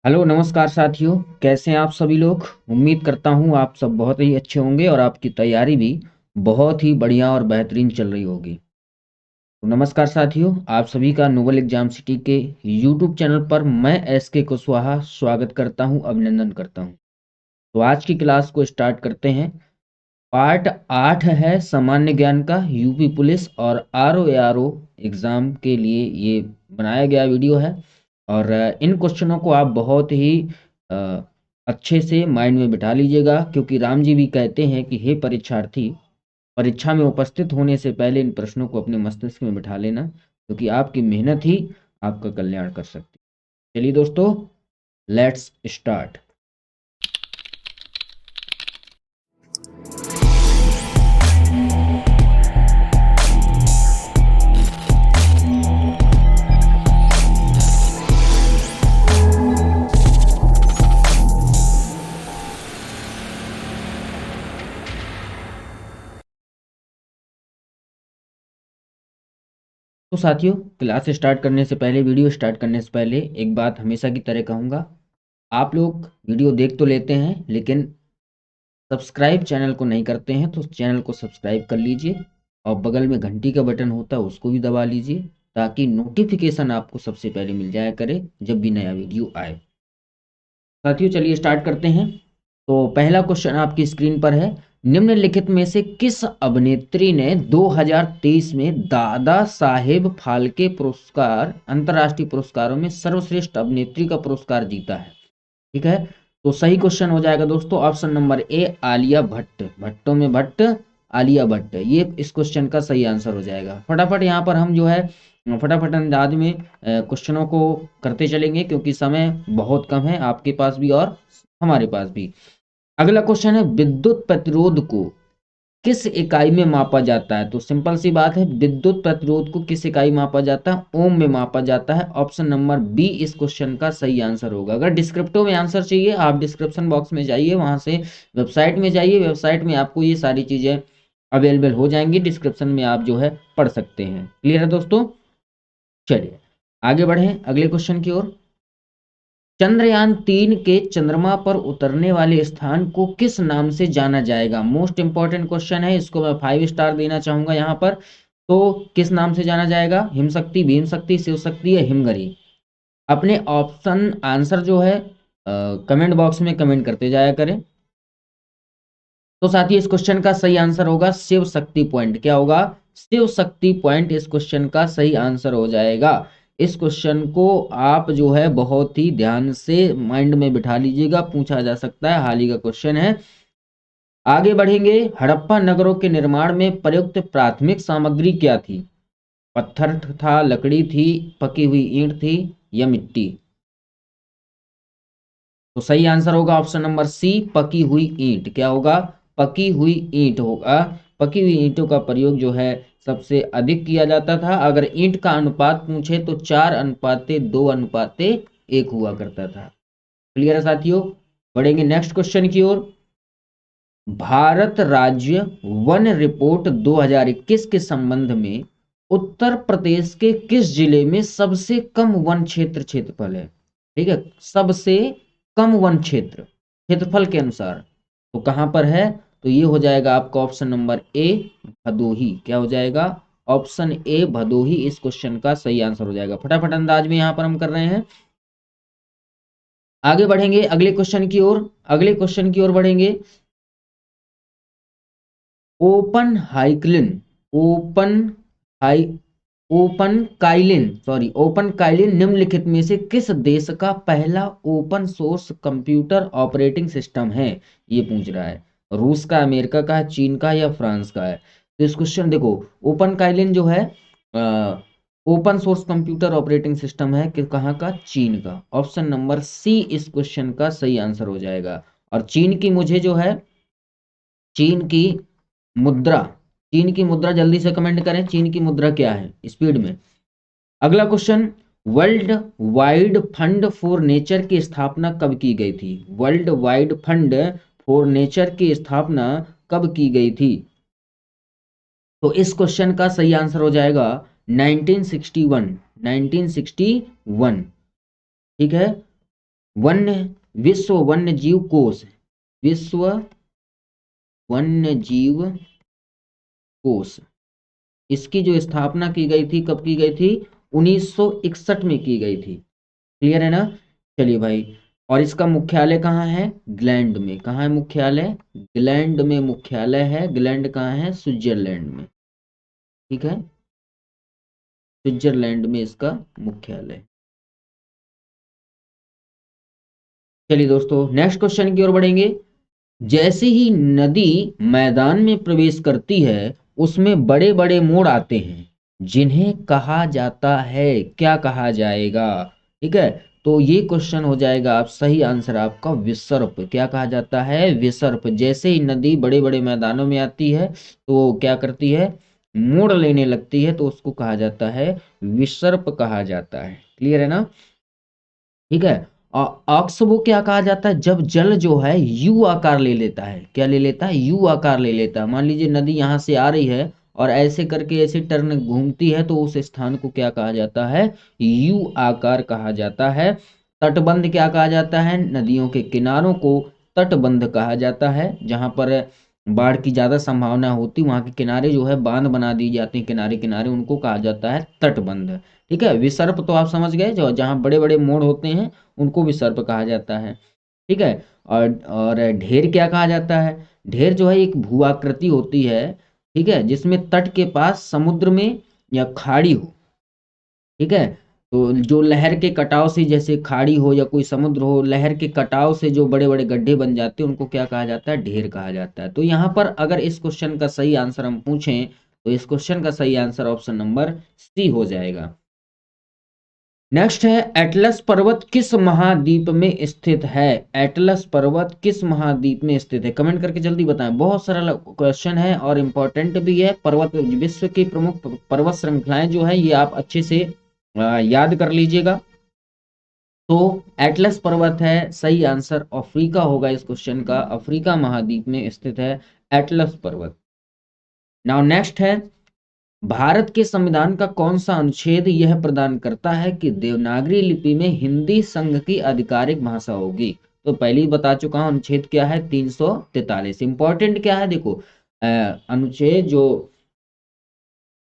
Hello नमस्कार साथियों। कैसे हैं आप सभी लोग। उम्मीद करता हूं आप सब बहुत ही अच्छे होंगे और आपकी तैयारी भी बहुत ही बढ़िया और बेहतरीन चल रही होगी। तो नमस्कार साथियों, आप सभी का नोबल एग्जाम सिटी के यूट्यूब चैनल पर मैं एसके कुशवाहा स्वागत करता हूं, अभिनंदन करता हूं। तो आज की क्लास को स्टार्ट करते हैं। पार्ट 8 है सामान्य ज्ञान का, यूपी पुलिस और आरओ एग्जाम के लिए ये बनाया गया वीडियो है। और इन क्वेश्चनों को आप बहुत ही अ, अच्छे से माइंड में बिठा लीजिएगा, क्योंकि राम जी भी कहते हैं कि हे परीक्षार्थी, परीक्षा में उपस्थित होने से पहले इन प्रश्नों को अपने मस्तिष्क में बिठा लेना, क्योंकि आपकी मेहनत ही आपका कल्याण कर सकती है। चलिए दोस्तों, लेट्स स्टार्ट। तो साथियों, क्लास स्टार्ट करने से पहले, वीडियो स्टार्ट करने से पहले एक बात हमेशा की तरह कहूँगा। आप लोग वीडियो देख तो लेते हैं, लेकिन सब्सक्राइब चैनल को नहीं करते हैं, तो चैनल को सब्सक्राइब कर लीजिए और बगल में घंटी का बटन होता है उसको भी दबा लीजिए, ताकि नोटिफिकेशन आपको सबसे पहले मिल जाया करे जब भी नया वीडियो आए। साथियों चलिए स्टार्ट करते हैं। तो पहला क्वेश्चन आपकी स्क्रीन पर है। निम्नलिखित में से किस अभिनेत्री ने 2023 में दादा साहेब फाल्के पुरस्कार, अंतर्राष्ट्रीय पुरस्कारों में सर्वश्रेष्ठ अभिनेत्री का पुरस्कार जीता है? ठीक है, तो सही क्वेश्चन हो जाएगा दोस्तों option number A, Alia Bhatt. भट्टों में भट्ट, आलिया भट्ट, ये इस क्वेश्चन का सही आंसर हो जाएगा। फटाफट यहाँ पर हम जो है फटाफट अंदाज में क्वेश्चनों को करते चलेंगे, क्योंकि समय बहुत कम है आपके पास भी और हमारे पास भी। अगला क्वेश्चन है, विद्युत प्रतिरोध को किस इकाई में मापा जाता है? तो सिंपल सी बात है, विद्युत प्रतिरोध को किस इकाई मापा जाता है? ओम में मापा जाता है। ऑप्शन नंबर बी इस क्वेश्चन का सही आंसर होगा। अगर डिस्क्रिप्टिव में आंसर चाहिए, आप डिस्क्रिप्शन बॉक्स में जाइए, वहां से वेबसाइट में जाइए, वेबसाइट में आपको ये सारी चीजें अवेलेबल हो जाएंगी, डिस्क्रिप्शन में आप जो है पढ़ सकते हैं। क्लियर है दोस्तों? चलिए आगे बढ़ें अगले क्वेश्चन की ओर। चंद्रयान 3 के चंद्रमा पर उतरने वाले स्थान को किस नाम से जाना जाएगा? मोस्ट इंपॉर्टेंट क्वेश्चन है, इसको मैं 5 स्टार देना चाहूंगा यहाँ पर। तो किस नाम से जाना जाएगा? हिमशक्ति, भीम शक्ति, शिव शक्ति या हिमगरी? अपने ऑप्शन आंसर जो है कमेंट बॉक्स में कमेंट करते जाया करें। तो साथ ही इस क्वेश्चन का सही आंसर होगा शिव शक्ति पॉइंट। क्या होगा? शिव शक्ति पॉइंट इस क्वेश्चन का सही आंसर हो जाएगा। इस क्वेश्चन को आप जो है बहुत ही ध्यान से माइंड में बिठा लीजिएगा, पूछा जा सकता है, हाल ही का क्वेश्चन है। आगे बढ़ेंगे। हड़प्पा नगरों के निर्माण में प्रयुक्त प्राथमिक सामग्री क्या थी? पत्थर था, लकड़ी थी, पकी हुई ईंट थी या मिट्टी? तो सही आंसर होगा ऑप्शन नंबर सी, पकी हुई ईंट। क्या होगा? पकी हुई ईंट होगा। पकी हुई ईंटों का प्रयोग जो है सबसे अधिक किया जाता था। अगर ईंट का अनुपात पूछे तो 4:2:1 हुआ करता था। क्लियर है साथियों? बढ़ेंगे नेक्स्ट क्वेश्चन की ओर। भारत राज्य वन रिपोर्ट 2021 के संबंध में उत्तर प्रदेश के किस जिले में सबसे कम वन क्षेत्रफल है? ठीक है, सबसे कम वन क्षेत्रफल के अनुसार तो कहां पर है? तो ये हो जाएगा आपका ऑप्शन नंबर ए, भदोही। क्या हो जाएगा? ऑप्शन ए, भदोही इस क्वेश्चन का सही आंसर हो जाएगा। फटाफट अंदाज में यहां पर हम कर रहे हैं। आगे बढ़ेंगे अगले क्वेश्चन की ओर। अगले क्वेश्चन की ओर बढ़ेंगे। Open high Kylin open high open Kylin निम्नलिखित में से किस देश का पहला open source computer operating system है? ये पूछ रहा है। रूस का, अमेरिका का है, चीन का या फ्रांस का है? तो इस क्वेश्चन देखो, ओपन काइलिन जो है open source computer operating system है कि कहाँ का? चीन का। ऑप्शन नंबर सी इस क्वेश्चन का सही आंसर हो जाएगा। और चीन की मुझे जो है, चीन की मुद्रा, चीन की मुद्रा जल्दी से कमेंट करें, चीन की मुद्रा क्या है स्पीड में। अगला question, world wide fund for nature की स्थापना कब की गई थी? World wide fund for nature की स्थापना कब की गई थी? तो इस क्वेश्चन का सही आंसर हो जाएगा 1961। 1961। ठीक है, वन्य विश्व वन्य जीव कोष, विश्व वन्य जीव कोष, इसकी जो स्थापना की गई थी, कब की गई थी? 1961 में की गई थी। क्लियर है ना? चलिए भाई, और इसका मुख्यालय कहाँ है? ग्लैंड में। कहाँ है मुख्यालय? ग्लैंड में मुख्यालय है। ग्लैंड कहाँ है? स्विट्जरलैंड में। ठीक है, स्विट्जरलैंड में इसका मुख्यालय। चलिए दोस्तों, नेक्स्ट क्वेश्चन की ओर बढ़ेंगे। जैसे ही नदी मैदान में प्रवेश करती है, उसमें बड़े बड़े मोड़ आते हैं, जिन्हें कहा जाता है, क्या कहा जाएगा? ठीक है, तो ये क्वेश्चन हो जाएगा आप सही आंसर आपका विसर्प। क्या कहा जाता है? विसर्प। जैसे ही नदी बड़े बड़े मैदानों में आती है तो वो क्या करती है? मोड़ लेने लगती है, तो उसको कहा जाता है विसर्प कहा जाता है। क्लियर है ना? ठीक है। ऑक्सबो क्या कहा जाता है? जब जल जो है यू आकार ले लेता है। क्या ले लेता है? यू आकार ले लेता है। मान लीजिए नदी यहाँ से आ रही है और ऐसे करके ऐसे टर्न घूमती है, तो उस स्थान को क्या कहा जाता है? यू आकार कहा जाता है। तटबंध क्या कहा जाता है? नदियों के किनारों को तटबंध कहा जाता है। जहां पर बाढ़ की ज्यादा संभावना होती, वहां के किनारे जो है बांध बना दी जाती है, किनारे किनारे, उनको कहा जाता है तटबंध। ठीक है, विसर्प तो आप समझ गए, जो जहाँ बड़े बड़े मोड़ होते हैं उनको विसर्प कहा जाता है। ठीक है, और ढेर क्या कहा जाता है? ढेर जो है एक भूआकृति होती है, ठीक है, जिसमें तट के पास समुद्र में या खाड़ी हो। ठीक है, तो जो लहर के कटाव से, जैसे खाड़ी हो या कोई समुद्र हो, लहर के कटाव से जो बड़े बड़े गड्ढे बन जाते हैं, उनको क्या कहा जाता है? ढेर कहा जाता है। तो यहाँ पर अगर इस क्वेश्चन का सही आंसर हम पूछें, तो इस क्वेश्चन का सही आंसर ऑप्शन नंबर सी हो जाएगा। नेक्स्ट है, एटलस पर्वत किस महाद्वीप में स्थित है? एटलस पर्वत किस महाद्वीप में स्थित है? कमेंट करके जल्दी बताएं। बहुत सरल क्वेश्चन है और इंपॉर्टेंट भी है। पर्वत, विश्व की प्रमुख पर्वत श्रृंखलाएं जो है, ये आप अच्छे से याद कर लीजिएगा। तो एटलस पर्वत है सही आंसर। अफ्रीका होगा इस क्वेश्चन का। अफ्रीका महाद्वीप में स्थित है एटलस पर्वत। नाउ नेक्स्ट है, भारत के संविधान का कौन सा अनुच्छेद यह प्रदान करता है कि देवनागरी लिपि में हिंदी संघ की आधिकारिक भाषा होगी? तो पहले ही बता चुका हूं, अनुच्छेद क्या है? 343। इंपॉर्टेंट क्या है देखो, अनुच्छेद जो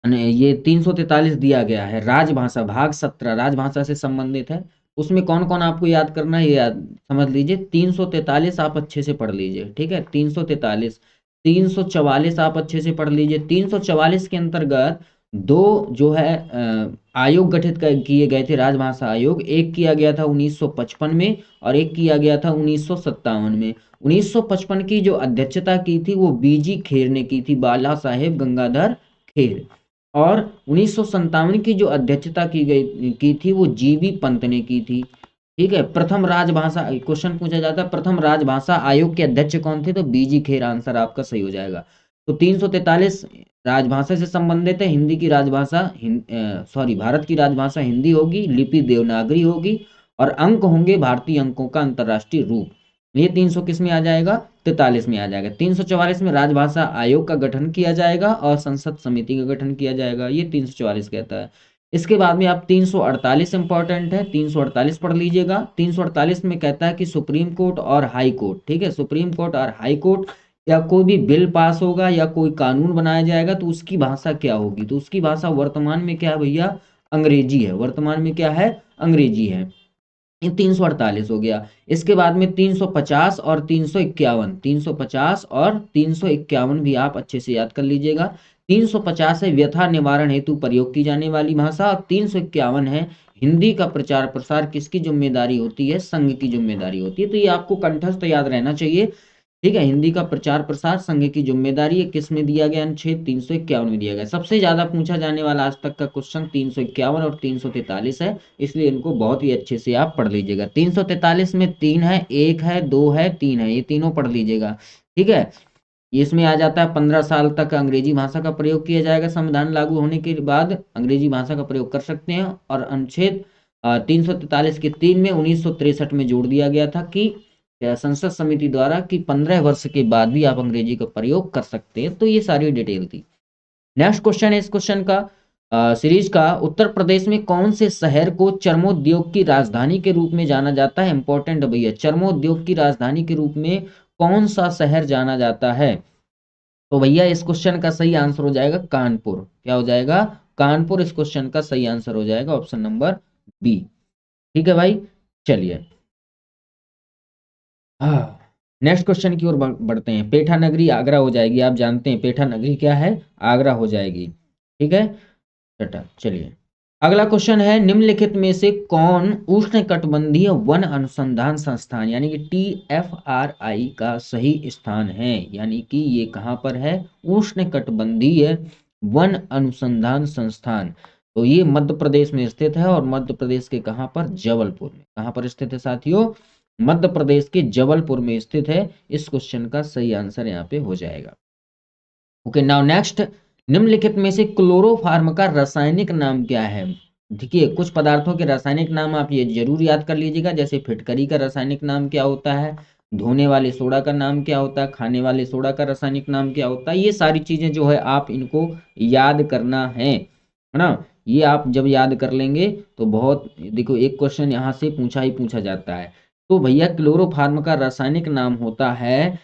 ये 343 दिया गया है, राजभाषा भाग 17 राजभाषा से संबंधित है। उसमें कौन कौन आपको याद करना है, ये याद समझ लीजिए। 343 आप अच्छे से पढ़ लीजिए। ठीक है, 343, 344 आप अच्छे से पढ़ लीजिए। 344 के अंतर्गत दो जो है आयोग गठित किए गए थे, राजभाषा आयोग। एक किया गया था 1955 में और एक किया गया था 1957 में। 1955 की जो अध्यक्षता की थी वो बीजी खेर ने की थी, बाला साहेब गंगाधर खेर। और 1957 की जो अध्यक्षता की गई की थी वो जीबी पंत ने की थी। ठीक है, प्रथम राजभाषा, क्वेश्चन पूछा जाता है प्रथम राजभाषा आयोग के अध्यक्ष कौन थे? तो बीजी खेर आंसर आपका सही हो जाएगा। तो 343 राजभाषा से संबंधित है। हिंदी की राजभाषा सॉरी भारत की राजभाषा हिंदी होगी, लिपि देवनागरी होगी और अंक होंगे भारतीय अंकों का अंतरराष्ट्रीय रूप। ये 300 किस में आ जाएगा? 43 में आ जाएगा। 344 में राजभाषा आयोग का गठन किया जाएगा और संसद समिति का गठन किया जाएगा, ये 344 कहता है। इसके बाद में आप 348 इंपॉर्टेंट है, 348 पढ़ लीजिएगा। 348 में कहता है कि सुप्रीम कोर्ट और हाई कोर्ट, ठीक है, सुप्रीम कोर्ट और हाई कोर्ट या कोई भी बिल पास होगा या कोई कानून बनाया जाएगा तो उसकी भाषा क्या होगी? तो उसकी भाषा वर्तमान में क्या है भैया? अंग्रेजी है। वर्तमान में क्या है? अंग्रेजी है। ये 348 हो गया। इसके बाद में 350 और 351, 350 और 351 भी आप अच्छे से याद कर लीजिएगा। 350 है व्यथा निवारण हेतु प्रयोग की जाने वाली भाषा और 351 है हिंदी का प्रचार प्रसार किसकी जिम्मेदारी होती है? संघ की जिम्मेदारी होती है। तो ये आपको कंठस्थ याद रहना चाहिए। ठीक है, हिंदी का प्रचार प्रसार संघ की जिम्मेदारी है। किस में दिया गया? अनुच्छेद 351 में दिया गया। सबसे ज्यादा पूछा जाने वाला आज तक का क्वेश्चन 351 और 343 है, इसलिए इनको बहुत ही अच्छे से आप पढ़ लीजिएगा। 343 में 3 है, 1 है, 2 है, 3 है, ये तीनों पढ़ लीजिएगा। ठीक है, इसमें आ जाता है 15 साल तक अंग्रेजी भाषा का प्रयोग किया जाएगा। संविधान लागू होने के बाद अंग्रेजी भाषा का प्रयोग कर सकते हैं। और अनुच्छेद 343 के 3 में 1963 में जोड़ दिया गया था कि संसद समिति द्वारा कि 15 वर्ष के बाद भी आप अंग्रेजी का प्रयोग कर सकते हैं। तो ये सारी डिटेल थी। नेक्स्ट क्वेश्चन है इस क्वेश्चन का, सीरीज का उत्तर प्रदेश में कौन से शहर को चर्मोद्योग की राजधानी के रूप में जाना जाता है? इंपॉर्टेंट भैया, चर्मोद्योग की राजधानी के रूप में कौन सा शहर जाना जाता है? तो भैया इस क्वेश्चन का सही आंसर हो जाएगा कानपुर। क्या हो जाएगा? कानपुर इस क्वेश्चन का सही आंसर हो जाएगा, ऑप्शन नंबर बी। ठीक है भाई, चलिए नेक्स्ट क्वेश्चन की ओर बढ़ते हैं। पेठा नगरी आगरा हो जाएगी, आप जानते हैं पेठा नगरी क्या है, आगरा हो जाएगी। ठीक है बेटा, चलिए अगला क्वेश्चन है, निम्नलिखित में से कौन उष्णकटिबंधीय वन अनुसंधान संस्थान यानी कि TFRI का सही स्थान है? यानी कि ये कहाँ पर है? उष्णकटिबंधीय वन अनुसंधान संस्थान। तो ये मध्य प्रदेश में स्थित है, और मध्य प्रदेश के कहाँ पर? जबलपुर में। कहाँ पर स्थित है साथियों? मध्य प्रदेश के जबलपुर में स्थित है। इस क्वेश्चन का सही आंसर यहाँ पे हो जाएगा। ओके, नाउ नेक्स्ट, निम्नलिखित में से क्लोरोफार्म का रासायनिक नाम क्या है? देखिए कुछ पदार्थों के रासायनिक नाम आप ये जरूर याद कर लीजिएगा, जैसे फिटकरी का रासायनिक नाम क्या होता है, धोने वाले सोडा का नाम क्या होता है, खाने वाले सोडा का रासायनिक नाम क्या होता है। ये सारी चीजें जो है आप इनको याद करना है ना। ये आप जब याद कर लेंगे तो बहुत, देखो एक क्वेश्चन यहाँ से पूछा ही पूछा जाता है। तो भैया क्लोरोफार्म का रासायनिक नाम होता है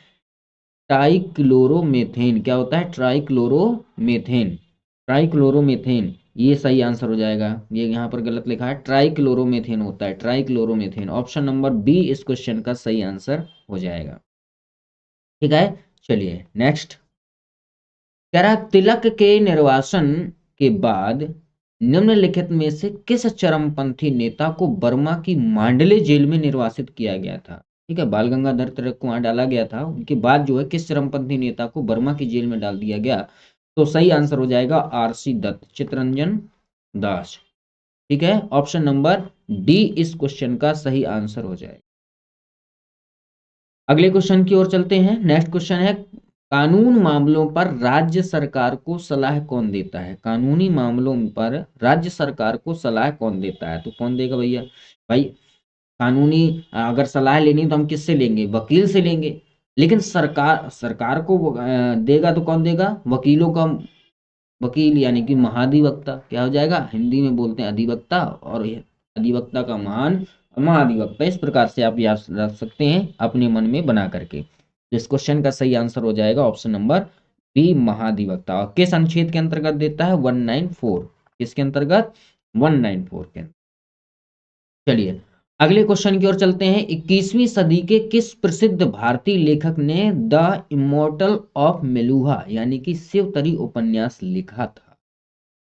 ट्राइक्लोरोमेथेन। क्या होता है? ट्राइक्लोरोमेथेन। ट्राइक्लोरोमेथेन ये सही आंसर हो जाएगा। ये यहाँ पर गलत लिखा है, ट्राइक्लोरोमेथेन होता है, ट्राइक्लोरोमेथेन। ऑप्शन नंबर बी इस क्वेश्चन का सही आंसर हो जाएगा। ठीक है, चलिए नेक्स्ट, कह रहा है, तिलक के निर्वासन के बाद निम्नलिखित में से किस चरमपंथी नेता को बर्मा की मांडले जेल में निर्वासित किया गया था? ठीक है, बाल गंगाधर तिलक को वहां डाला गया था, उनके बाद जो है किस चरमपंथी नेता को बर्मा की जेल में डाल दिया गया? तो सही आंसर हो जाएगा RC दत्त, चित्तरंजन दास। ठीक है, ऑप्शन नंबर डी इस क्वेश्चन का सही आंसर हो जाएगा। अगले क्वेश्चन की ओर चलते हैं। नेक्स्ट क्वेश्चन है, कानून मामलों पर राज्य सरकार को सलाह कौन देता है? कानूनी मामलों पर राज्य सरकार को सलाह कौन देता है? तो कौन देगा भैया? भाई कानूनी अगर सलाह लेनी तो हम किससे लेंगे? वकील से लेंगे। लेकिन सरकार सरकार को देगा तो कौन देगा? वकीलों का वकील यानी कि महाधिवक्ता। क्या हो जाएगा? हिंदी में बोलते हैं अधिवक्ता, और अधिवक्ता का महान महाधिवक्ता। इस प्रकार से आप याद रख सकते हैं अपने मन में बना करके। इस क्वेश्चन का सही आंसर हो जाएगा ऑप्शन नंबर बी, महाधिवक्ता। और किस अनुच्छेद के अंतर्गत देता है? 194। किसके अंतर्गत? 194 के अंतर्गत। चलिए अगले क्वेश्चन की ओर चलते हैं। 21वीं सदी के किस प्रसिद्ध भारतीय लेखक ने द इमोर्टल ऑफ मेलुहा यानी कि शिवतरी उपन्यास लिखा था?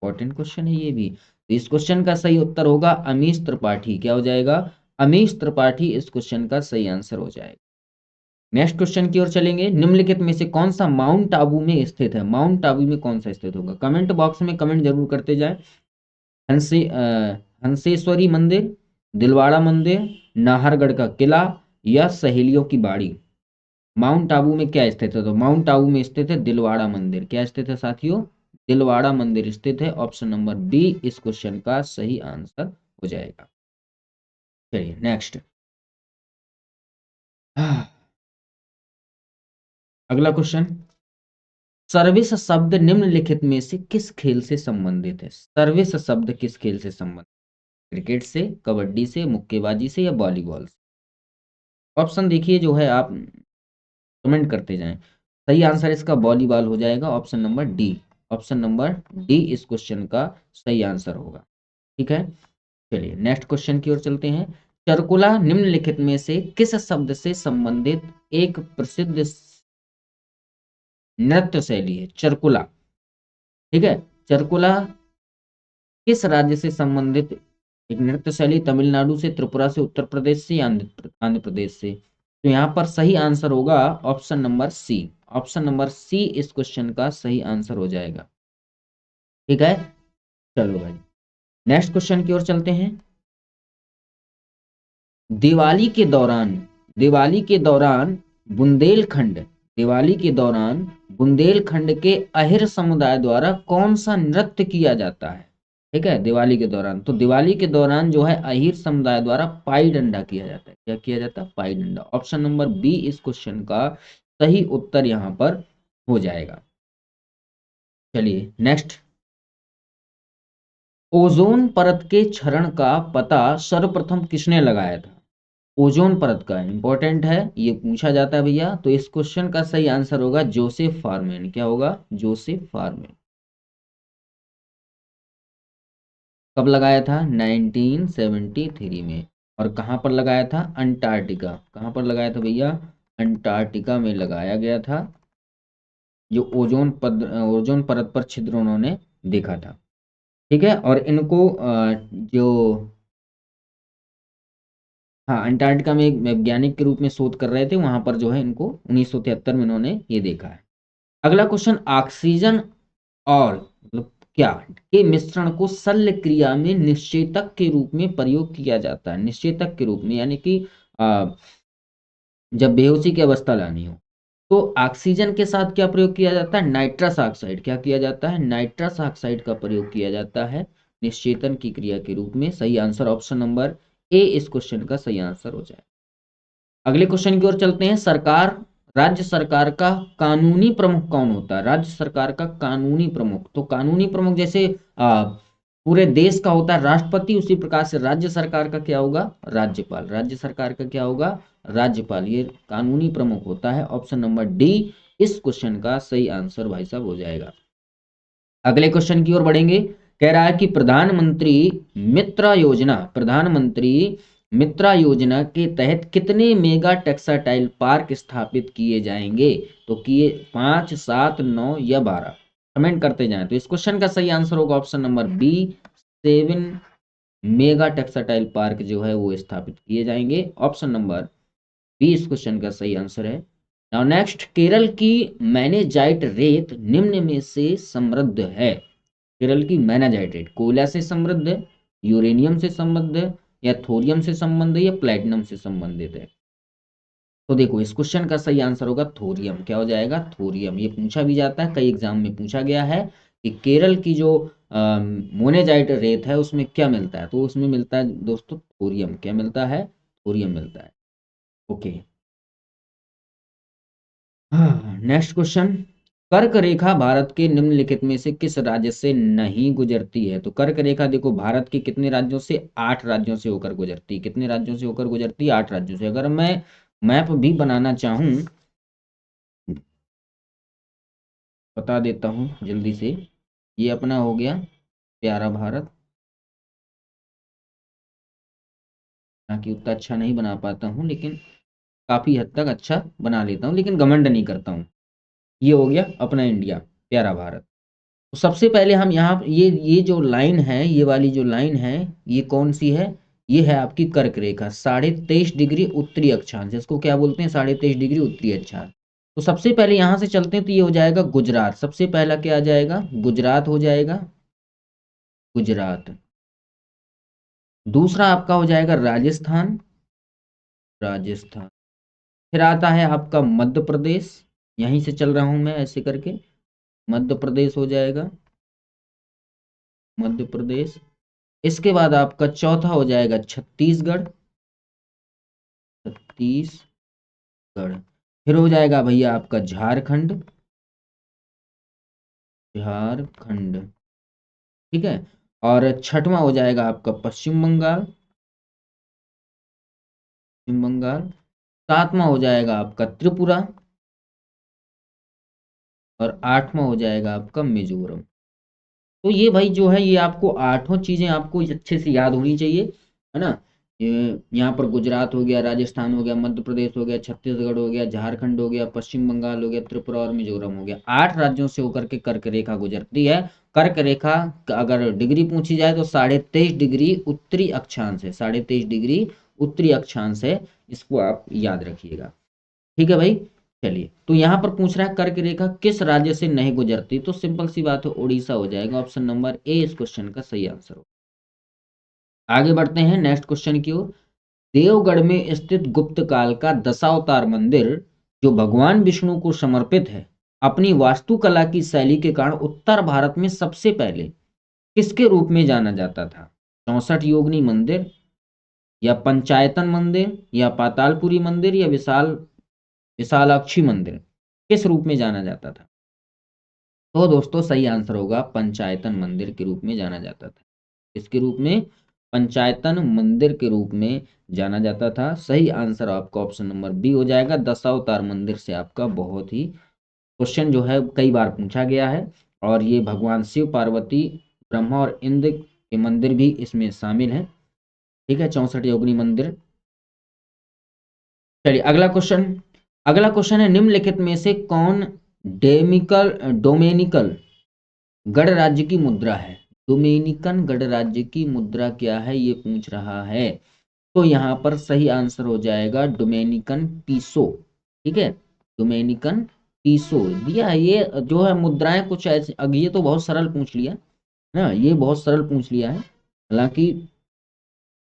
इंपॉर्टेंट क्वेश्चन है ये भी। तो इस क्वेश्चन का सही उत्तर होगा अमीश त्रिपाठी। क्या हो जाएगा? अमीश त्रिपाठी इस क्वेश्चन का सही आंसर हो जाएगा। नेक्स्ट क्वेश्चन की ओर चलेंगे। निम्नलिखित में से कौन सा माउंट आबू में स्थित है? माउंट आबू में कौन सा स्थित होगा? कमेंट बॉक्स में कमेंट जरूर करते जाए। हंसेश्वरी मंदिर, दिलवाड़ा मंदिर, नाहरगढ़ का किला, या सहेलियों की बाड़ी। माउंट आबू में क्या स्थित है? तो माउंट आबू में स्थित है दिलवाड़ा मंदिर। क्या स्थित है साथियों? दिलवाड़ा मंदिर स्थित है। ऑप्शन नंबर बी इस क्वेश्चन का सही आंसर हो जाएगा। चलिए नेक्स्ट, अगला क्वेश्चन, सर्विस शब्द निम्नलिखित में से किस खेल से संबंधित है? सर्विस शब्द किस खेल से संबंधित? क्रिकेट से, कबड्डी से, मुक्केबाजी से, या वॉलीबॉल से? ऑप्शन देखिए जो है, आप कमेंट करते जाएं। सही आंसर इसका वॉलीबॉल हो जाएगा, option number D. Option number D इस क्वेश्चन का सही आंसर होगा। ठीक है, चलिए नेक्स्ट क्वेश्चन की ओर चलते हैं। चरकुला निम्नलिखित में से किस शब्द से संबंधित एक प्रसिद्ध नृत्य शैली है? चरकुला। ठीक है, चरकुला किस राज्य से संबंधित एक नृत्य शैली? तमिलनाडु से, त्रिपुरा से, उत्तर प्रदेश से, या आंध्र प्रदेश से? तो यहाँ पर सही आंसर होगा option number C. Option number C इस क्वेश्चन का सही आंसर हो जाएगा। ठीक है, चलो भाई नेक्स्ट क्वेश्चन की ओर चलते हैं। दिवाली के दौरान दिवाली के दौरान बुंदेलखंड दिवाली के दौरान बुंदेलखंड के अहिर समुदाय द्वारा कौन सा नृत्य किया जाता है? ठीक है, दिवाली के दौरान, तो दिवाली के दौरान जो है अहिर समुदाय द्वारा पाई डंडा किया जाता है। क्या किया जाता है? पाई डंडा। ऑप्शन नंबर बी इस क्वेश्चन का सही उत्तर यहां पर हो जाएगा। चलिए नेक्स्ट, ओजोन परत के क्षरण का पता सर्वप्रथम किसने लगाया था? ओजोन परत का इंपॉर्टेंट है, ये पूछा जाता है भैया। तो इस क्वेश्चन का सही आंसर होगा जोसेफ फार्मैन। क्या होगा? Joseph foreman. कब लगाया था? 1973 में। और कहाँ पर लगाया था? अंटार्कटिका। कहाँ पर लगाया था भैया? अंटार्कटिका में लगाया गया था, जो ओजोन परत पर छिद्र उन्होंने देखा था। ठीक है। और इनको जो हाँ, अंटार्कटिका में एक वैज्ञानिक के रूप में शोध कर रहे थे, वहां पर जो है इनको 1973 में इन्होंने ये देखा है। अगला क्वेश्चन, ऑक्सीजन और मतलब क्या के मिश्रण को शल्य क्रिया में निश्चेतक के रूप में प्रयोग किया जाता है? निश्चेतक के रूप में यानी कि आ, जब बेहोशी की अवस्था लानी हो तो ऑक्सीजन के साथ क्या प्रयोग किया जाता है? Nitrous oxide. क्या किया जाता है? नाइट्रस ऑक्साइड का प्रयोग किया जाता है निश्चेतन की क्रिया के रूप में। सही आंसर ऑप्शन नंबर ए इस क्वेश्चन का सही आंसर हो जाए। अगले क्वेश्चन की ओर चलते हैं। राज्य सरकार का कानूनी प्रमुख कौन होता है? राज्य सरकार का कानूनी प्रमुख, तो कानूनी प्रमुख जैसे पूरे देश का होता है राष्ट्रपति, उसी प्रकार से राज्य सरकार का क्या होगा? राज्यपाल। राज्य सरकार का क्या होगा? राज्यपाल। ये कानूनी प्रमुख होता है। ऑप्शन नंबर डी इस क्वेश्चन का सही आंसर भाई साहब हो जाएगा। अगले क्वेश्चन की ओर बढ़ेंगे। कह रहा है कि प्रधानमंत्री मित्रा योजना के तहत कितने मेगा टेक्सटाइल पार्क स्थापित किए जाएंगे? तो किए 5, 7, 9 या 12? कमेंट करते जाएं। तो इस क्वेश्चन का सही आंसर होगा option number B, 7 mega textile park जो है वो स्थापित किए जाएंगे। ऑप्शन नंबर बी इस क्वेश्चन का सही आंसर है। नाउ नेक्स्ट, केरल की मैनेजाइट रेत निम्न में से समृद्ध है? केरल की मैनाजाइट रेत कोयला से समृद्ध है, यूरेनियम से संबद्ध है, या थोरियम से संबंध है, या प्लेटिनम से संबंधित है? तो देखो इस क्वेश्चन का सही आंसर होगा थोरियम। क्या हो जाएगा? थोरियम। ये पूछा भी जाता है, कई एग्जाम में पूछा गया है कि केरल की जो मोनेजाइट रेत है उसमें क्या मिलता है? तो उसमें मिलता है दोस्तों थोरियम। क्या मिलता है? थोरियम मिलता है। ओके। नेक्स्ट क्वेश्चन, कर्क रेखा भारत के निम्नलिखित में से किस राज्य से नहीं गुजरती है? तो कर्क रेखा देखो भारत के कितने राज्यों से? 8 राज्यों से होकर गुजरती। कितने राज्यों से होकर गुजरती? 8 राज्यों से। अगर मैं मैप भी बनाना चाहूं, बता देता हूं जल्दी से। ये अपना हो गया प्यारा भारत। हालांकि उतना अच्छा नहीं बना पाता हूं, लेकिन काफी हद तक अच्छा बना लेता हूं, लेकिन घमंड नहीं करता हूं। ये हो गया अपना इंडिया, प्यारा भारत। तो सबसे पहले हम यहाँ ये जो लाइन है, ये वाली जो लाइन है, ये कौन सी है? ये है आपकी कर्क रेखा, 23.5 डिग्री उत्तरी अक्षांश, जिसको क्या बोलते हैं? 23.5 डिग्री उत्तरी अक्षांश। तो सबसे पहले यहाँ से चलते हैं, तो ये हो जाएगा गुजरात। सबसे पहला क्या आ जाएगा? गुजरात हो जाएगा। गुजरात। दूसरा आपका हो जाएगा राजस्थान। राजस्थान। फिर आता है आपका मध्य प्रदेश। यहीं से चल रहा हूं मैं ऐसे करके। मध्य प्रदेश हो जाएगा। मध्य प्रदेश। इसके बाद आपका चौथा हो जाएगा छत्तीसगढ़। छत्तीसगढ़। फिर हो जाएगा भैया आपका झारखंड। झारखंड। ठीक है। और छठवां हो जाएगा आपका पश्चिम बंगाल। पश्चिम बंगाल। सातवां हो जाएगा आपका त्रिपुरा। और आठवां हो जाएगा आपका मिजोरम। तो ये भाई जो है, ये आपको आठों चीजें आपको अच्छे से याद होनी चाहिए, है ना? ये यहाँ पर गुजरात हो गया, राजस्थान हो गया, मध्य प्रदेश हो गया, छत्तीसगढ़ हो गया, झारखंड हो गया, पश्चिम बंगाल हो गया, त्रिपुरा और मिजोरम हो गया। 8 राज्यों से होकर के कर्क रेखा गुजरती है। कर्क रेखा का अगर डिग्री पूछी जाए तो 23.5 डिग्री उत्तरी अक्षांश है। 23.5 डिग्री उत्तरी अक्षांश है। इसको आप याद रखिएगा। ठीक है भाई। चलिए, तो यहाँ पर पूछ रहा है कर्क रेखा किस राज्य से नहीं गुजरती? तो सिंपल सी बात है, उड़ीसा हो जाएगा। ऑप्शन नंबर ए इस क्वेश्चन का सही आंसर हो। आगे बढ़ते हैं नेक्स्ट क्वेश्चन की ओर। देवगढ़ में स्थित गुप्त काल का दशावतार मंदिर, जो भगवान विष्णु को समर्पित है, अपनी वास्तुकला की शैली के कारण उत्तर भारत में सबसे पहले किसके रूप में जाना जाता था? 64 योगिनी मंदिर, या पंचायतन मंदिर, या पातालपुरी मंदिर, या विशालाक्षी मंदिर? किस रूप में जाना जाता था? तो दोस्तों सही आंसर होगा पंचायतन मंदिर के रूप में जाना जाता था। इसके रूप में, पंचायतन मंदिर के रूप में जाना जाता था। सही आंसर आपका ऑप्शन नंबर बी हो जाएगा। दशावतार मंदिर से आपका बहुत ही क्वेश्चन जो है कई बार पूछा गया है, और ये भगवान शिव, पार्वती, ब्रह्मा और इंद्र के मंदिर भी इसमें शामिल हैं। ठीक है, 64 योगिनी मंदिर। चलिए अगला क्वेश्चन। अगला क्वेश्चन है, निम्नलिखित में से कौन डोमेनिकल गणराज्य की मुद्रा है? डोमिनिकन गणराज्य की मुद्रा क्या है, ये पूछ रहा है। तो यहाँ पर सही आंसर हो जाएगा डोमिनिकन पीसो। ठीक है, डोमिनिकन पीसो दिया है। ये जो है मुद्राएं कुछ ऐसे, अब ये तो बहुत सरल पूछ लिया ना, ये बहुत सरल पूछ लिया है। हालांकि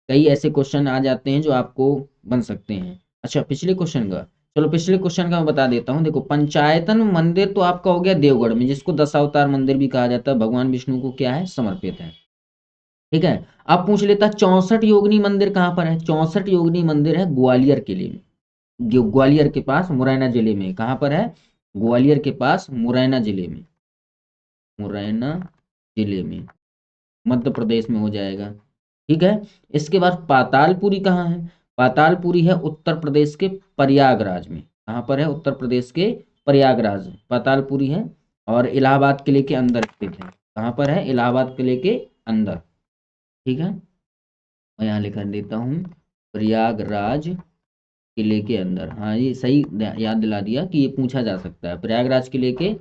कई ऐसे क्वेश्चन आ जाते हैं जो आपको बन सकते हैं। अच्छा, पिछले क्वेश्चन का, चलो पिछले क्वेश्चन का मैं बता देता हूँ। देखो, पंचायतन मंदिर तो आपका हो गया देवगढ़ में, जिसको दशावतार मंदिर भी कहा जाता है, भगवान विष्णु को क्या है, समर्पित है। ठीक है, अब पूछ लेता 64 योगिनी मंदिर कहाँ पर है? 64 योगिनी मंदिर है ग्वालियर किले में, जो ग्वालियर के पास मुरैना जिले में। कहाँ पर है? ग्वालियर के पास मुरैना जिले में, मुरैना जिले में, मध्य प्रदेश में हो जाएगा। ठीक है, इसके बाद पातालपुरी कहाँ है? पातालपुरी है उत्तर प्रदेश के प्रयागराज में। कहाँ पर है? उत्तर प्रदेश के प्रयागराज पातालपुरी है, और इलाहाबाद किले के अंदर स्थित है। कहाँ पर है? इलाहाबाद किले के अंदर। ठीक है, मैं यहाँ लिख देता हूँ, प्रयागराज किले के अंदर। हाँ, ये सही याद दिला दिया कि ये पूछा जा सकता है, प्रयागराज किले के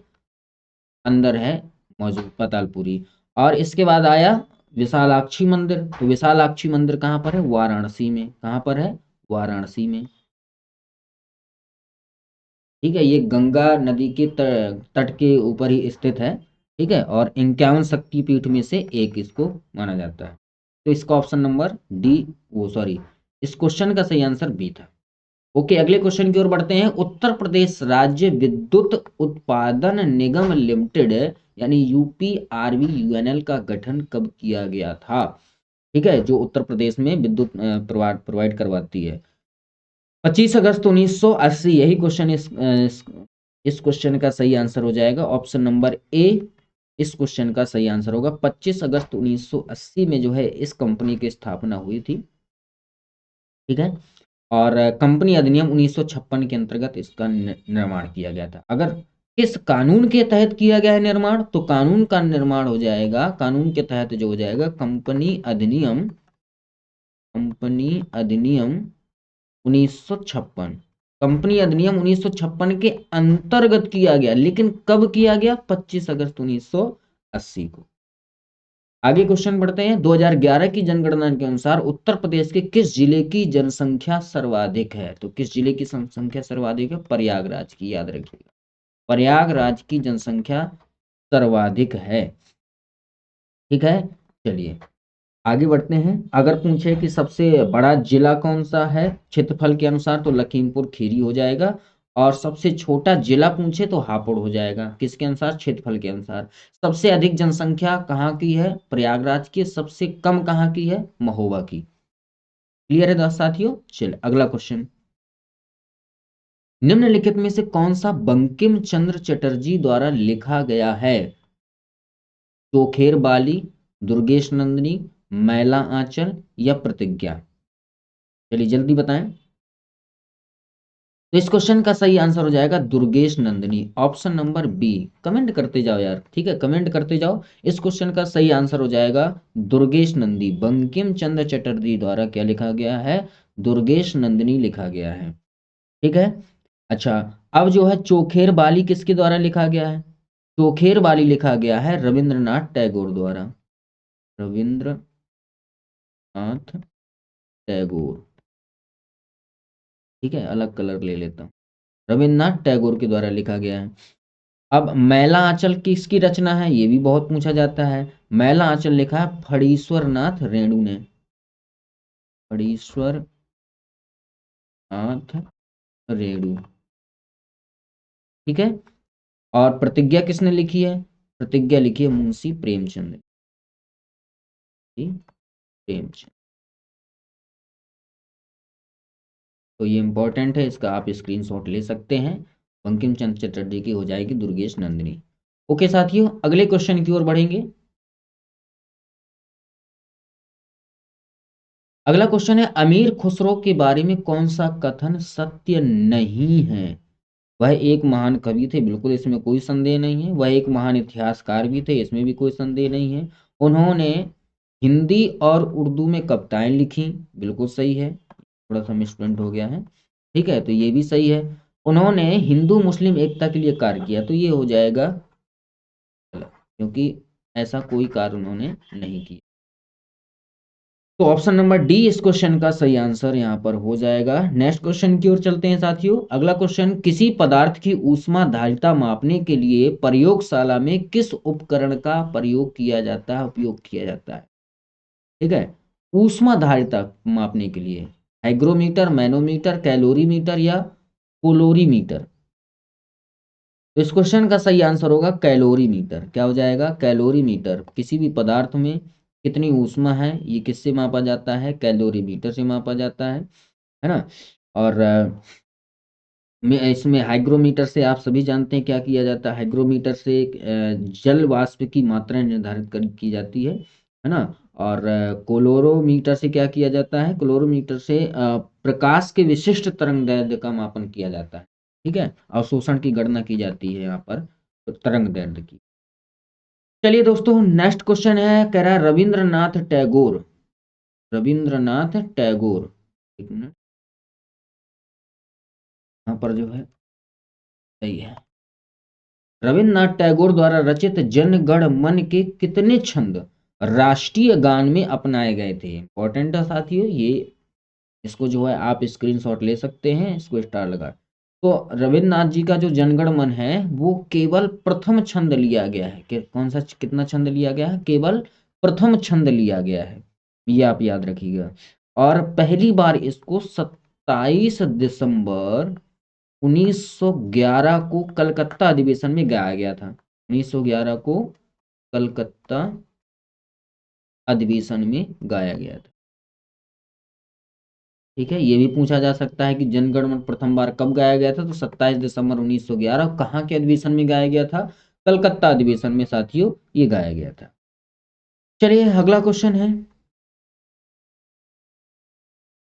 अंदर है मौजूद पातालपुरी। और इसके बाद आया विशालाक्षी मंदिर। तो विशालाक्षी मंदिर कहाँ पर है? वाराणसी में। कहाँ पर है? वाराणसी में। ठीक है, ये गंगा नदी के तट के ऊपर ही स्थित है। ठीक है, और 51 शक्तिपीठ में से एक इसको माना जाता है। तो इसका ऑप्शन नंबर डी, वो सॉरी, इस क्वेश्चन का सही आंसर बी था। ओके, अगले क्वेश्चन की ओर बढ़ते हैं। उत्तर प्रदेश राज्य विद्युत उत्पादन निगम लिमिटेड यानी यूपीआरबीयूएनएल का गठन कब किया गया था? ठीक है, जो उत्तर प्रदेश में विद्युत प्रोवाइड करवाती है। 25 अगस्त 1980, यही क्वेश्चन इस क्वेश्चन का सही आंसर हो जाएगा। ऑप्शन नंबर ए इस क्वेश्चन का सही आंसर होगा। 25 अगस्त 1980 में जो है इस कंपनी की स्थापना हुई थी। ठीक है, और कंपनी अधिनियम 1956 के अंतर्गत इसका निर्माण किया गया था। अगर किस कानून के तहत किया गया है निर्माण, तो कानून का निर्माण हो जाएगा, कानून के तहत जो हो जाएगा कंपनी अधिनियम, कंपनी अधिनियम 1956। कंपनी अधिनियम 1956 के अंतर्गत किया गया, लेकिन कब किया गया? 25 अगस्त 1980 को। आगे क्वेश्चन बढ़ते हैं। 2011 की जनगणना के अनुसार उत्तर प्रदेश के किस जिले की जनसंख्या सर्वाधिक है? तो किस जिले की संख्या सर्वाधिक है? प्रयागराज की, याद रखिएगा, प्रयागराज की जनसंख्या सर्वाधिक है। ठीक है, चलिए आगे बढ़ते हैं। अगर पूछे कि सबसे बड़ा जिला कौन सा है क्षेत्रफल के अनुसार, तो लखीमपुर खीरी हो जाएगा। और सबसे छोटा जिला पूछे तो हापुड़ हो जाएगा। किसके अनुसार? क्षेत्रफल के अनुसार। सबसे अधिक जनसंख्या कहाँ की है? प्रयागराज की। सबसे कम कहाँ की है? महोबा की। क्लियर है साथियों? चलिए अगला क्वेश्चन। निम्नलिखित में से कौन सा बंकिम चंद्र चटर्जी द्वारा लिखा गया है? चोखेर बाली, दुर्गेश नंदिनी, मैला आंचल या प्रतिज्ञा? चलिए जल्दी बताएं। तो इस क्वेश्चन का सही आंसर हो जाएगा Durgesh Nandini, option number B. Comment करते जाओ यार, ठीक है, कमेंट करते जाओ। इस क्वेश्चन का सही आंसर हो जाएगा दुर्गेश नंदी। बंकिम चंद्र चटर्जी द्वारा क्या लिखा गया है? दुर्गेश नंदिनी लिखा गया है। ठीक है, अच्छा, अब जो है चोखेर बाली किसके द्वारा लिखा गया है? चोखेर बाली लिखा गया है रविंद्रनाथ टैगोर द्वारा। रविंद्रनाथ टैगोर। ठीक है, अलग कलर ले लेता हूँ। रविन्द्रनाथ टैगोर के द्वारा लिखा गया है। अब मैला आंचल किसकी रचना है? ये भी बहुत पूछा जाता है। मैला आंचल लिखा है फणीश्वर नाथ रेणु ने। फणीश्वर नाथ रेणु। ठीक है, और प्रतिज्ञा किसने लिखी है? प्रतिज्ञा लिखी है मुंशी प्रेमचंद जी, प्रेमचंद। तो ये इंपॉर्टेंट है, इसका आप स्क्रीनशॉट ले सकते हैं। बंकिम चंद्र चटर्जी की हो जाएगी दुर्गेश नंदिनी। ओके साथियों, अगले क्वेश्चन की ओर बढ़ेंगे। अगला क्वेश्चन है, अमीर खुसरो के बारे में कौन सा कथन सत्य नहीं है? वह एक महान कवि थे, बिल्कुल इसमें कोई संदेह नहीं है। वह एक महान इतिहासकार भी थे, इसमें भी कोई संदेह नहीं है। उन्होंने हिंदी और उर्दू में कविताएं लिखी, बिल्कुल सही है। थोड़ा सा मिसप्रिंट हो गया है, ठीक है, तो ये भी सही है। उन्होंने हिंदू मुस्लिम एकता के लिए कार्य किया, तो ये हो जाएगा गलत, क्योंकि ऐसा कोई कार्य उन्होंने नहीं किया। तो ऑप्शन नंबर डी इस क्वेश्चन का सही आंसर यहाँ पर हो जाएगा। नेक्स्ट क्वेश्चन की ओर चलते हैं साथियों। अगला क्वेश्चन, किसी पदार्थ की ऊष्माधारिता मापने के लिए प्रयोगशाला में किस उपकरण का प्रयोग किया जाता है, उपयोग किया जाता है? ठीक है, ऊष्माधारिता मापने के लिए हाइग्रोमीटर, मैनोमीटर, कैलोरीमीटर या कोलोरीमीटर। तो इस क्वेश्चन का सही आंसर होगा कैलोरीमीटर। क्या हो जाएगा? कैलोरीमीटर। किसी भी पदार्थ में कितनी ऊष्मा है ये किससे मापा जाता है? कैलोरीमीटर से मापा जाता है ना। और इसमें हाइग्रोमीटर से आप सभी जानते हैं क्या किया जाता है। हाइग्रोमीटर से जल वाष्प की मात्रा निर्धारित की जाती है ना। और कोलोरोमीटर से क्या किया जाता है? कोलोरोमीटर से प्रकाश के विशिष्ट तरंग दैर्ध्य का मापन किया जाता है, ठीक है। अवशोषण की गणना की जाती है यहाँ पर तरंग दैर्ध्य की। चलिए दोस्तों, नेक्स्ट क्वेश्चन है, कह रहा है रविंद्रनाथ टैगोर। रविंद्रनाथ टैगोर, एक मिनट, यहाँ पर जो है सही है। रविन्द्रनाथ टैगोर द्वारा रचित जन गण मन के कितने छंद राष्ट्रीय गान में अपनाए गए थे? इंपॉर्टेंट है साथियों ये, इसको जो है आप स्क्रीनशॉट ले सकते हैं, इसको स्टार लगा। तो रविन्द्रनाथ जी का जो जनगण मन है वो केवल प्रथम छंद लिया गया है। कौन सा, कितना छंद लिया गया है? केवल प्रथम छंद लिया गया है, ये आप याद रखिएगा। और पहली बार इसको 27 दिसंबर 1911 को कलकत्ता अधिवेशन में गाया गया था। 1911 को कलकत्ता अधिवेशन में गाया गया था, ठीक है। ये भी पूछा जा सकता है कि जनगण मन प्रथम बार कब गाया गया था, तो 27 दिसंबर 1911 कहाँ के अधिवेशन में गाया गया था? कलकत्ता अधिवेशन में साथियों ये गाया गया था। चलिए अगला क्वेश्चन है,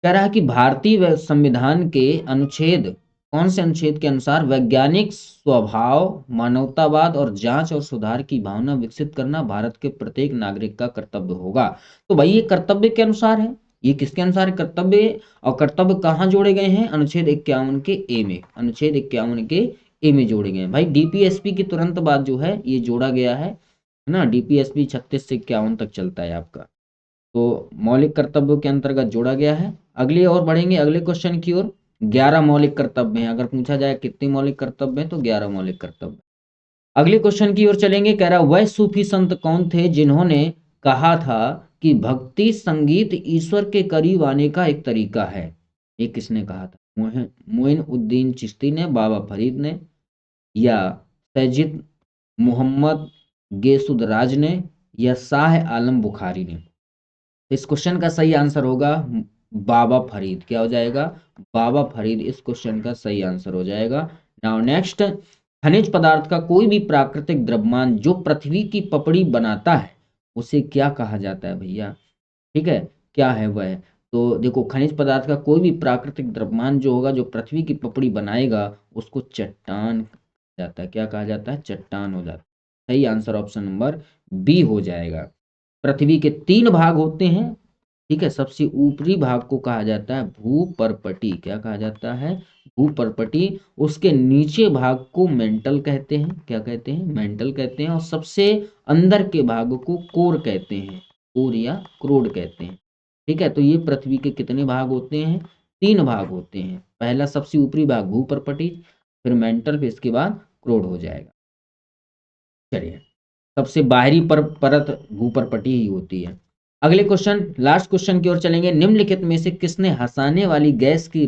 कह रहा है कि भारतीय संविधान के अनुच्छेद, कौन से अनुच्छेद के अनुसार वैज्ञानिक स्वभाव, मानवतावाद और जांच और सुधार की भावना विकसित करना भारत के प्रत्येक नागरिक का कर्तव्य होगा? तो भाई ये कर्तव्य के अनुसार है, ये किसके अनुसार है कर्तव्य? और कर्तव्य कहाँ जोड़े गए हैं? अनुच्छेद 51 के ए में, अनुच्छेद 51 के ए में जोड़े गए हैं। भाई डीपीएसपी की तुरंत बाद जो है ये जोड़ा गया है ना। डीपीएसपी 36 से 51 तक चलता है आपका, तो मौलिक कर्तव्यों के अंतर्गत जोड़ा गया है। अगली और बढ़ेंगे अगले क्वेश्चन की ओर। 11 मौलिक कर्तव्य हैं, अगर पूछा जाए कितने मौलिक कर्तव्य हैं तो 11 मौलिक कर्तव्य। अगले क्वेश्चन की ओर चलेंगे, कह रहा वह सूफी संत कौन थे जिन्होंने कहा था कि भक्ति संगीत ईश्वर के करीब आने का एक तरीका है? ये किसने कहा था? मोइनुद्दीन चिश्ती ने, बाबा फरीद ने, या सैयद मोहम्मद गेसुदराज ने, या शाह आलम बुखारी ने? इस क्वेश्चन का सही आंसर होगा बाबा फरीद। क्या हो जाएगा? बाबा फरीद इस क्वेश्चन का सही आंसर हो जाएगा। नाउ नेक्स्ट, खनिज पदार्थ का कोई भी प्राकृतिक द्रव्यमान जो पृथ्वी की पपड़ी बनाता है उसे क्या कहा जाता है भैया? ठीक है, क्या है वह? तो देखो, खनिज पदार्थ का कोई भी प्राकृतिक द्रव्यमान जो होगा, जो पृथ्वी की पपड़ी बनाएगा, उसको चट्टान कहा जाता है। क्या कहा जाता है? चट्टान हो जाता है। सही आंसर ऑप्शन नंबर बी हो जाएगा। पृथ्वी के 3 भाग होते हैं, ठीक है। सबसे ऊपरी भाग को कहा जाता है भूपर्पटी। क्या कहा जाता है? भूपर्पटी। उसके नीचे भाग को मेंटल कहते हैं। क्या कहते हैं? मेंटल कहते हैं। और सबसे अंदर के भाग को कोर कहते हैं, कोर या क्रोड कहते हैं, ठीक है। तो ये पृथ्वी के कितने भाग होते हैं? 3 भाग होते हैं। पहला सबसे ऊपरी भाग भूपर्पटी, फिर मेंटल, फिर इसके बाद क्रोड हो जाएगा। चलिए, सबसे बाहरी परत भूपर्पटी ही होती है। अगले क्वेश्चन, लास्ट क्वेश्चन की ओर चलेंगे। निम्नलिखित में से किसे हंसाने वाली गैस के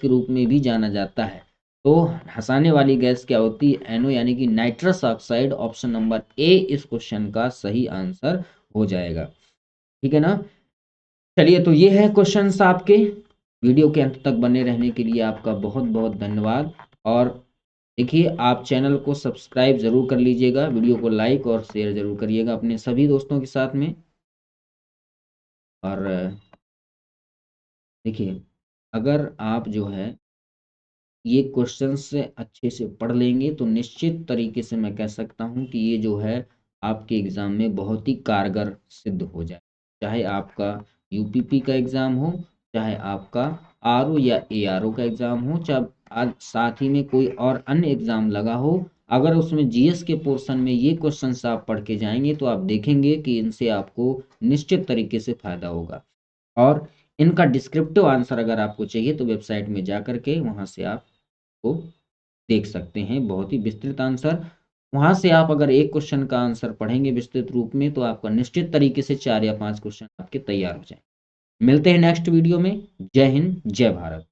रूप में भी जाना जाता है? तो हंसाने वाली गैस क्या होती है? एनओ यानी कि नाइट्रस ऑक्साइड। ऑप्शन नंबर ए इस क्वेश्चन का सही आंसर हो जाएगा, ठीक है ना। चलिए, तो ये है क्वेश्चंस आपके। वीडियो के अंत तक बने रहने के लिए आपका बहुत बहुत धन्यवाद। और देखिए, आप चैनल को सब्सक्राइब ज़रूर कर लीजिएगा, वीडियो को लाइक और शेयर ज़रूर करिएगा अपने सभी दोस्तों के साथ में। और देखिए, अगर आप जो है ये क्वेश्चंस अच्छे से पढ़ लेंगे तो निश्चित तरीके से मैं कह सकता हूँ कि ये जो है आपके एग्ज़ाम में बहुत ही कारगर सिद्ध हो जाए। चाहे आपका यूपीपी का एग्ज़ाम हो, चाहे आपका आरओ या एआरओ का एग्ज़ाम हो, चाहे आज साथ ही में कोई और अन्य एग्ज़ाम लगा हो, अगर उसमें जीएस के पोर्शन में ये क्वेश्चंस आप पढ़ के जाएंगे तो आप देखेंगे कि इनसे आपको निश्चित तरीके से फ़ायदा होगा। और इनका डिस्क्रिप्टिव आंसर अगर आपको चाहिए तो वेबसाइट में जा कर के वहाँ से आप को देख सकते हैं, बहुत ही विस्तृत आंसर। वहाँ से आप अगर एक क्वेश्चन का आंसर पढ़ेंगे विस्तृत रूप में तो आपका निश्चित तरीके से 4 या 5 क्वेश्चन आपके तैयार हो जाएंगे। मिलते हैं नेक्स्ट वीडियो में। जय हिंद, जय भारत।